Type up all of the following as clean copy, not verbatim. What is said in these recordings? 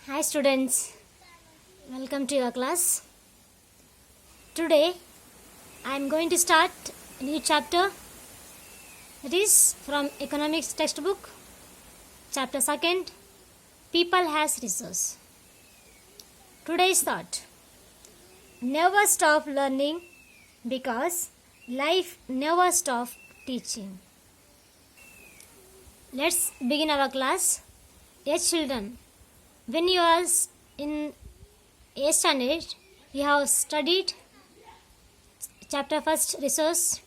Hi students, welcome to your class. Today I am going to start a new chapter. It is from economics textbook, chapter 2nd, People has Resource. Today's thought: never stop learning because life never stops teaching. Let's begin our class. Yes children, when you are in 8th standard, you have studied chapter first, resource.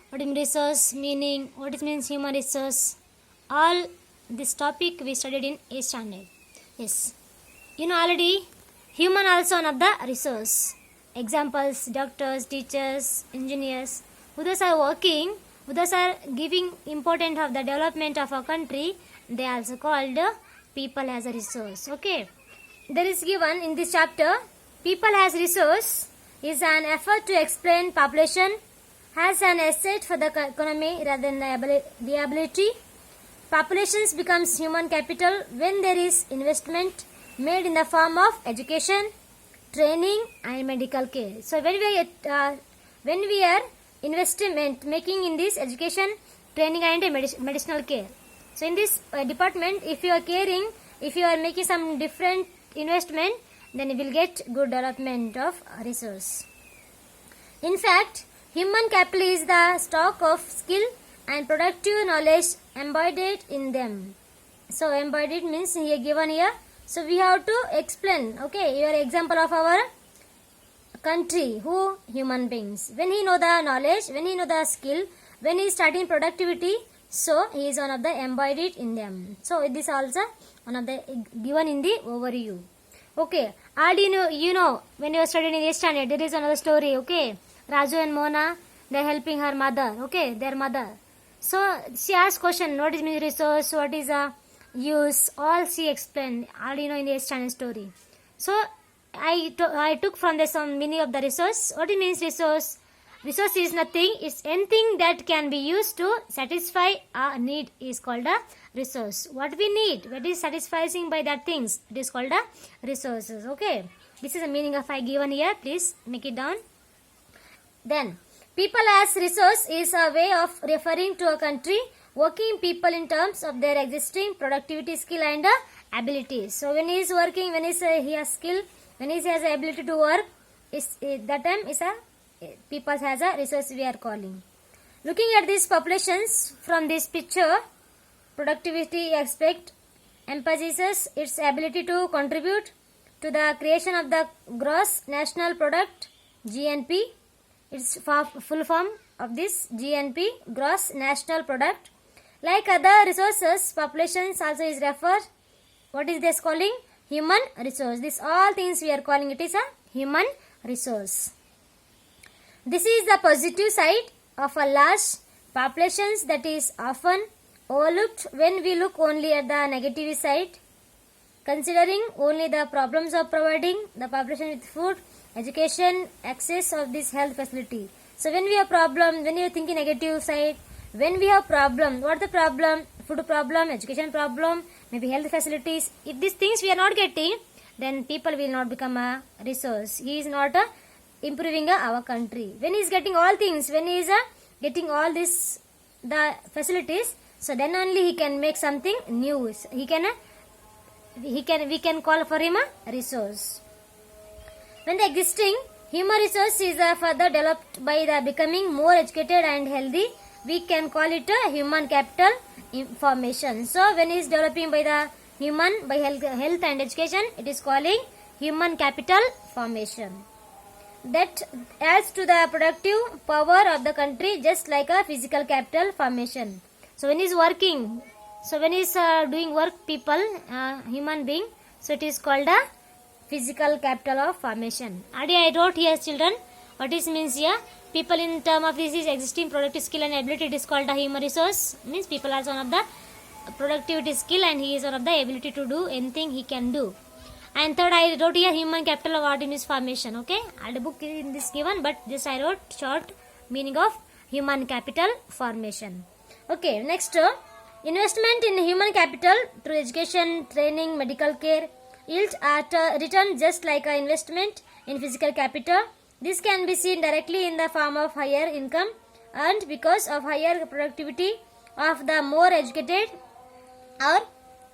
What is resource, meaning, what it means human resource. All this topic we studied in 8th standard. Yes, you know already human also one of the resource. Examples: doctors, teachers, engineers. Who those are working, who those are giving important of the development of a country, they are also called people as a resource. Okay, there is given in this chapter, people as resource is an effort to explain population as an asset for the economy rather than the ability. Populations becomes human capital when there is investment made in the form of education, training and medical care. So when we are investment making in this education, training and medicinal care. So in this department, if you are caring, if you are making some different investment, then you will get good development of resource. In fact, human capital is the stock of skill and productive knowledge embodied in them. So embodied means here given here. So we have to explain. Okay, your example of our country, who? Human beings. When he know the knowledge, when he know the skill, when he is starting productivity, so he is one of the embodied in them. So this also one of the given in the overview. Okay, already you know when you are studying in 8th standard, there is another story. Okay, Raju and Mona, they are helping her mother. Okay, their mother. So she asked question: what is mean resource? What is a use? All she explained. Already know in the 8th standard story. So I took from the some meaning of the resource. What it means resource? Resource is nothing. It's anything that can be used to satisfy a need is called a resource. What we need, what is satisfying by that things, it is called a resources. Okay, this is the meaning of I given here. Please make it down. Then people as resource is a way of referring to a country working people in terms of their existing productivity, skill and abilities. So when he is working, when he has skill, when he has the ability to work, that time is a people has a resource we are calling. Looking at these populations from this picture, productivity aspect emphasizes its ability to contribute to the creation of the gross national product, GNP. It's full form of this GNP, gross national product. Like other resources, populations also is referred. What is this calling? Human resource. This all things we are calling it is a human resource. This is the positive side of a large populations that is often overlooked when we look only at the negative side, considering only the problems of providing the population with food, education, access of this health facility. So when we have problem, when you are thinking negative side, when we have problem, what the problem? Food problem, education problem, maybe health facilities. If these things we are not getting, then people will not become a resource. He is not improving our country. When he is getting all things, when he is getting all this, the facilities, so then only he can make something new. We can call for him a resource. When the existing human resource is further developed by the becoming more educated and healthy, we can call it a human capital formation. So when he is developing by the human, by health and education, it is calling human capital formation. That adds to the productive power of the country, just like a physical capital formation. So when he is working, so when he is doing work, people, human being, so it is called a physical capital of formation. Already I wrote here children, what is means here? People in term of this is existing productive skill and ability, it is called a human resource. Means people are one of the productivity skill and he is one of the ability to do anything he can do. And third, I wrote here human capital of what is formation. Okay, I had a book in this given, but just I wrote short meaning of human capital formation. Okay, next investment in human capital through education, training, medical care yield at return just like an investment in physical capital. This can be seen directly in the form of higher income earned because of higher productivity of the more educated or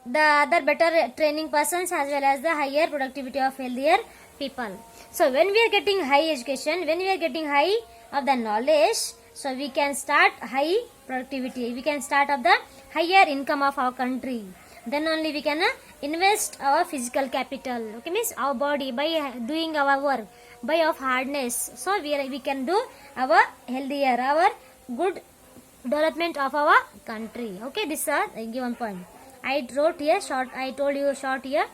the other better training persons, as well as the higher productivity of healthier people. So when we are getting high education, when we are getting high of the knowledge, so we can start high productivity, we can start of the higher income of our country. Then only we can invest our physical capital, okay, means our body, by doing our work, by of hardness. So we can do our healthier, our good development of our country. Okay, this is a given point. I wrote here short, I told you short here.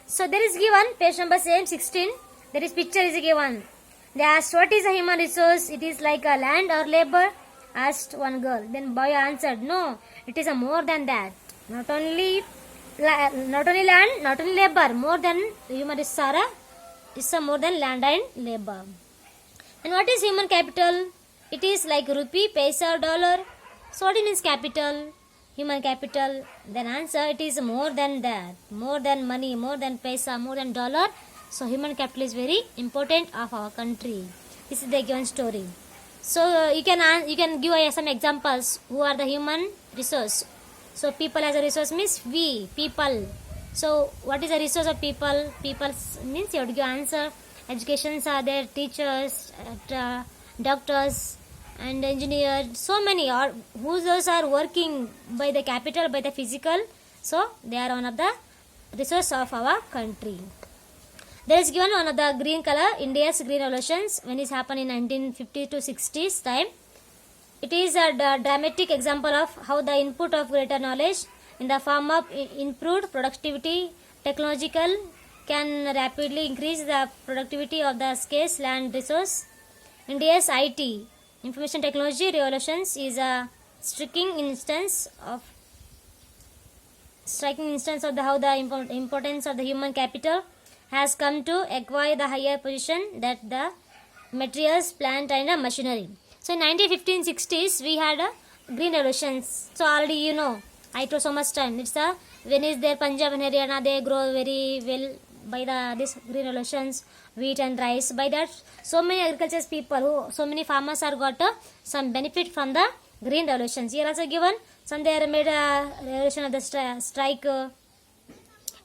So there is given page number same 16. There is picture is given. They asked what is a human resource? It is like a land or labor? Asked one girl. Then boy answered, no, it is a more than that. Not only land, not only labor, more than human resource. It's a more than land and labor. And what is human capital? It is like rupee, paisa or dollar. So what it means capital? Human capital. Then answer, it is more than that, more than money, more than paisa, more than dollar. So human capital is very important of our country. This is the given story. So you can give some examples. Who are the human resource? So people as a resource means we people. So what is the resource of people? People means you have to give answer. Educations are there, teachers, doctors and engineers. So many are who those are working by the capital, by the physical. So they are one of the resource of our country. There is given one of the green color, India's green revolutions, when it happened in 1950 to 60s time. It is a dramatic example of how the input of greater knowledge in the form of improved productivity, technological, can rapidly increase the productivity of the scarce land resource. India's IT, information technology revolutions, is a striking instance of how the importance of the human capital has come to acquire the higher position that the materials, plant and machinery. So in 1915-60s we had a green revolutions. So already you know, I told so much time. It's a when is there Punjab and Haryana, they grow very well by this green revolutions, wheat and rice. By that, so many agriculture people, so many farmers are got some benefit from the green revolutions. Here also given some they are made a revolution of the strike.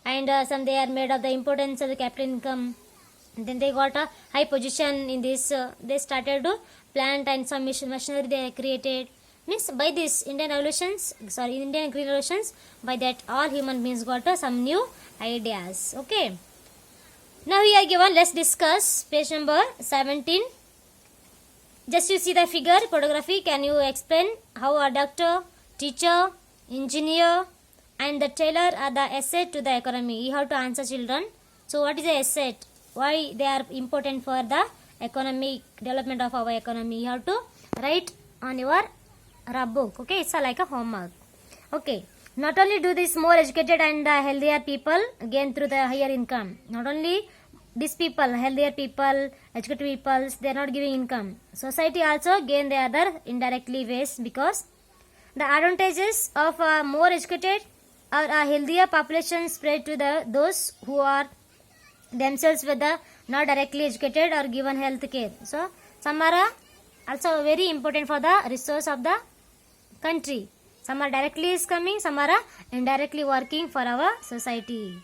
And some they are made of the importance of the capital income. And then they got a high position in this. They started to plant and some machinery they created. Means by this Indian green revolutions, by that all human beings got some new ideas. Okay. Now we are given. Let's discuss page number 17. Just you see the figure photography. Can you explain how a doctor, teacher, engineer and the tailor are the asset to the economy? You have to answer, children. So what is the asset? Why they are important for the economic development of our economy? You have to write on your book. Okay, it's like a homework. Okay, not only do this more educated and healthier people gain through the higher income. Not only these people, healthier people, educated people, they are not giving income. Society also gain the other indirectly ways, because the advantages of a more educated or a healthier population spread to those who are themselves with the not directly educated or given health care. So some are also very important for the resource of the country. Some are directly is coming, some are indirectly working for our society.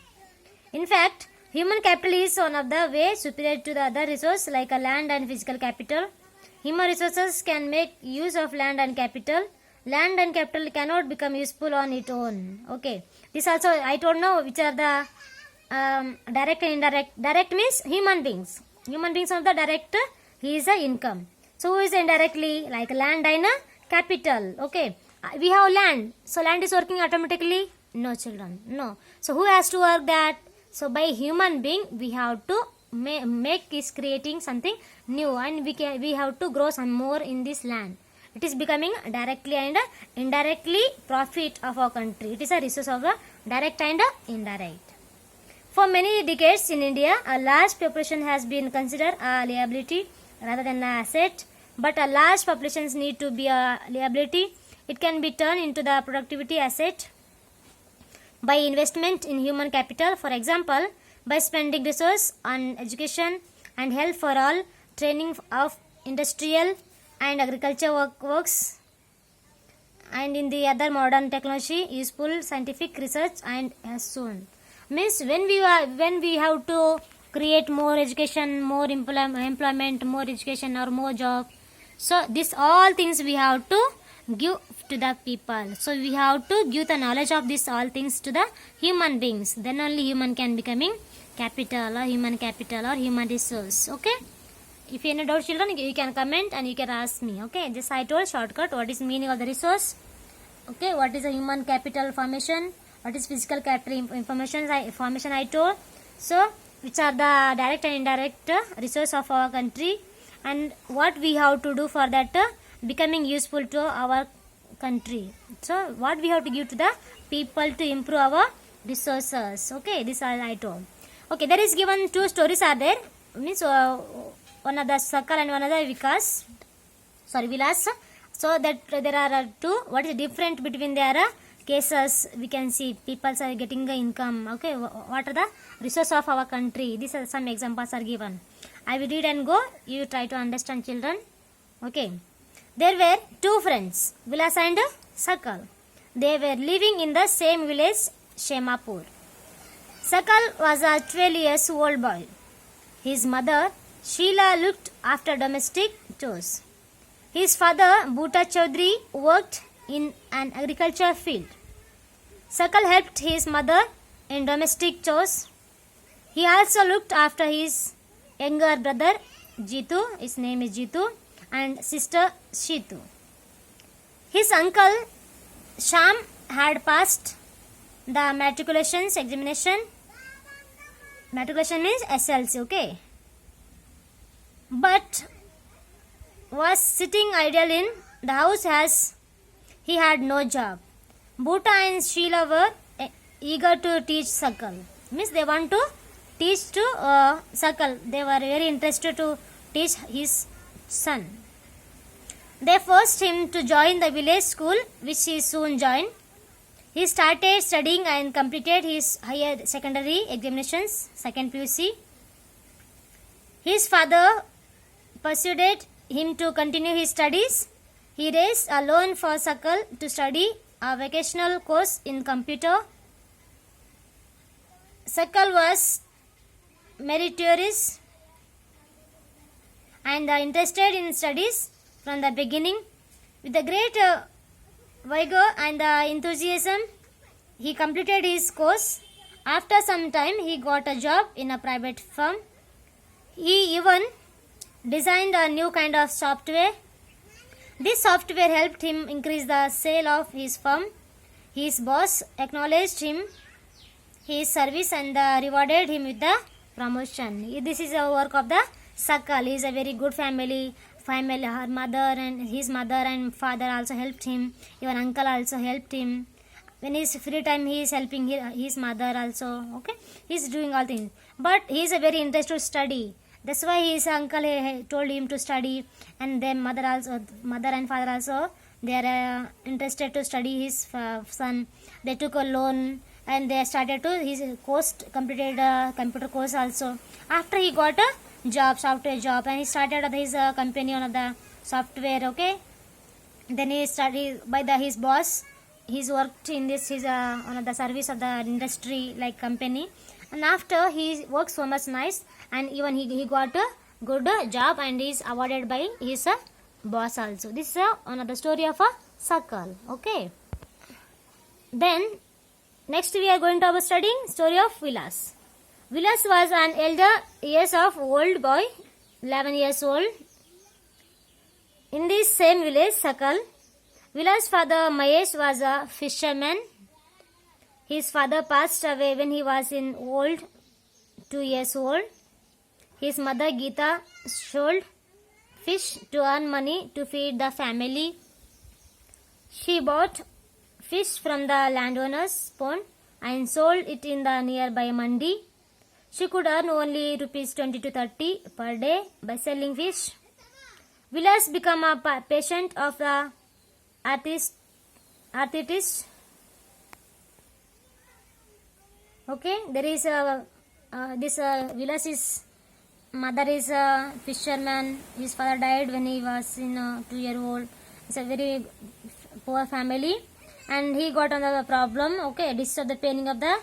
In fact, human capital is one of the way superior to the other resource like a land and physical capital. Human resources can make use of land and capital. Land and capital cannot become useful on its own. Okay. This also I don't know which are the direct and indirect. Direct means human beings. Human beings are the direct. He is the income. So who is indirectly? Like land and capital. Okay. We have land. So land is working automatically? No, children. No. So who has to work that? So by human being we have to make is creating something new, and we have to grow some more in this land. It is becoming directly and indirectly profit of our country. It is a resource of the direct and indirect. For many decades in India, a large population has been considered a liability rather than an asset. But a large populations need to be a liability. It can be turned into the productivity asset by investment in human capital. For example, by spending resources on education and health for all, training of industrial and agriculture works, and in the other modern technology, useful scientific research and as soon. Means when we have to create more education, more employment, more education or more job. So this all things we have to give to the people. So we have to give the knowledge of this all things to the human beings. Then only human can becoming capital or human resource. Okay. If you any doubt, children, you can comment and you can ask me. Okay. Just I told shortcut what is meaning of the resource. Okay. What is the human capital formation? What is physical capital information I told. So which are the direct and indirect resource of our country, and what we have to do for that becoming useful to our country. So what we have to give to the people to improve our resources. Okay, this I told. Okay, there is given two stories are there. Means one of the Sakal and one of the Vilas. So that there are two. What is different between their cases? We can see people are getting the income. Okay, what are the resources of our country? These are some examples are given. I will read and go. You try to understand, children. Okay. There were two friends, Vilas and Sakal. They were living in the same village, Shemapur. Sakal was a 12 years old boy. His mother, Sheila, looked after domestic chores. His father, Bhuta Chaudhary, worked in an agriculture field. Sakal helped his mother in domestic chores. He also looked after his younger brother, Jitu, his name is Jitu, and sister Shitu. His uncle Sham had passed the matriculation examination. Matriculation means SLC, okay? But was sitting idle in the house as he had no job. Bhuta and Sheila were eager to teach Sakal. Means they want to teach to Sakal. They were very interested to teach his son. They forced him to join the village school, which he soon joined. He started studying and completed his higher secondary examinations, second PUC. His father persuaded him to continue his studies. He raised a loan for Sakal to study a vocational course in computer. Sakal was meritorious and interested in studies from the beginning. With a great vigor and enthusiasm, he completed his course. After some time, he got a job in a private firm. He even designed a new kind of software. This software helped him increase the sale of his firm. His boss acknowledged him, his service, and rewarded him with the promotion. This is a work of the Sakal. He is a very good family. Her mother and his mother and father also helped him. Even uncle also helped him. When his free time, he is helping his mother also. Okay, he is doing all things. But he is a very interested to study. That's why his uncle told him to study, and then mother and father also, they are interested to study his son. They took a loan and they started to his course, completed a computer course also. After he got a job, software job, and he started his company on the software. Okay, then he studied by his boss. He's worked in this one of the service of the industry like company, and after he worked so much nice, and even he got a good job and is awarded by his boss also. This is another story of a Sakal. Okay, then next we are going to our studying story of Vilas. Vilas was an elder years of old boy, 11 years old. In this same village, Sakal, Vilas' father Mahesh was a fisherman. His father passed away when he was 2 years old. His mother Geeta sold fish to earn money to feed the family. She bought fish from the landowner's pond and sold it in the nearby mandi. She could earn only rupees 20 to 30 per day by selling fish. Vilas became a patient of the arthritis. Okay, there is a this Vilas's mother is a fisherman. His father died when he was in 2 year old. It's a very poor family, and he got another problem. Okay, this is the paining of the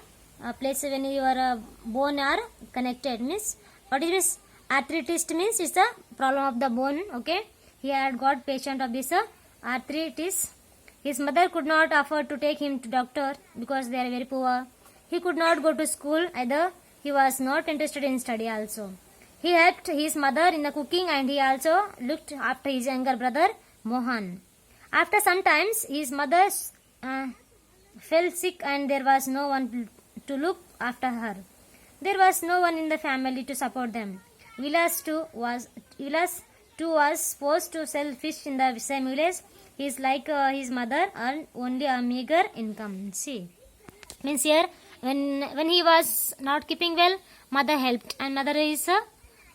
place when your bone are connected. Means what is this? Arthritis means it's a problem of the bone. Okay, he had got patient of this arthritis. His mother could not afford to take him to doctor because they are very poor. He could not go to school either. He was not interested in study also. He helped his mother in the cooking, and he also looked after his younger brother Mohan. After some times, his mother fell sick, and there was no one to look after her. There was no one in the family to support them. Vilas too was forced to sell fish in the same village. He is like his mother, earned only a meager income. See, means here when he was not keeping well, mother helped, and mother is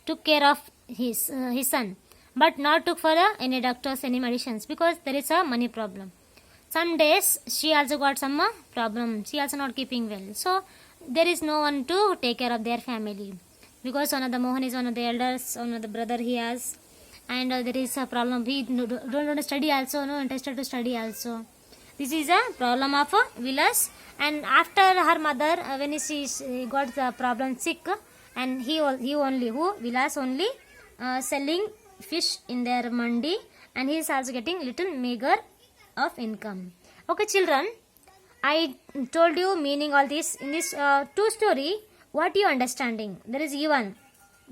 took care of his son, but not took for any doctors, any medicines, because there is a money problem. Some days she also got some problem. She also not keeping well, so there is no one to take care of their family, because one of the Mohan is one of the elders, one of the brother he has, and there is a problem. He don't want to study also, no interested to study also. This is a problem of Vilas. And after her mother, when she got the problem sick, and Vilas only selling fish in their mandi, and he is also getting little meager of income. Okay, children, I told you meaning all this in this two story. What you understanding? There is given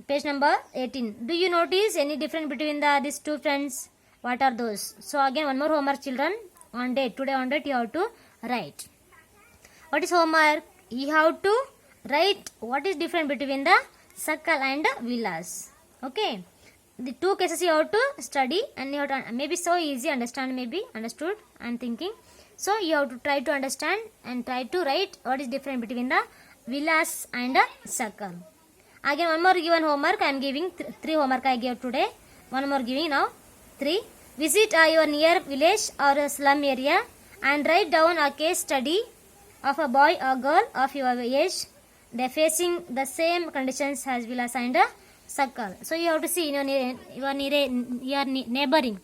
page number 18. Do you notice any difference between these two friends? What are those? So again, one more homework, children. On date, today on date you have to write. What is homework? You have to write what is different between the Sakal and Vilas. Okay. The two cases you have to study, and you have to, maybe so easy understand, maybe understood I'm thinking. So you have to try to understand and try to write what is different between the Vilas and Sakal. Again, one more given homework. I am giving three homework I gave today. One more giving now. 3. Visit your near village or a slum area and write down a case study of a boy or girl of your age. They are facing the same conditions as Vilas and Sakal. So you have to see in your neighboring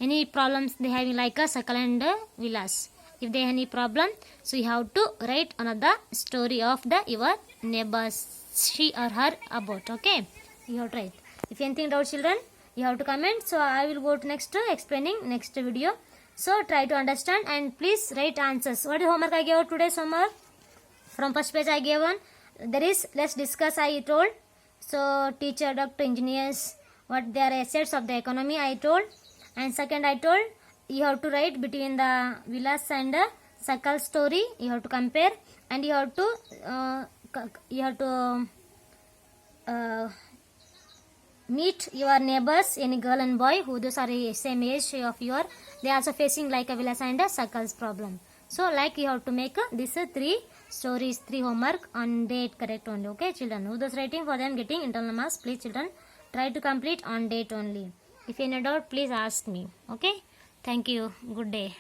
any problems they have like Sakal and Vilas. If they have any problem, so you have to write another story of your neighbors, she or her about. Okay, you have to write. If anything doubt, children, you have to comment. So I will go to next explaining next video. So try to understand and please write answers. What is homework I gave out today? Homework from first page I gave one. There is let's discuss I told. So teacher, doctor, engineers, what they are assets of the economy I told. And second I told you have to write between the Vilas and Sakal story. You have to compare, and you have to meet your neighbors, any girl and boy who those are same age of your. They are also facing like a Vilas and Sakal's problem. So like you have to make this 3 stories, 3 homework on date correct only. Okay, children, who those writing for them getting internal marks, please children try to complete on date only. If any doubt, please ask me. Okay, thank you. Good day.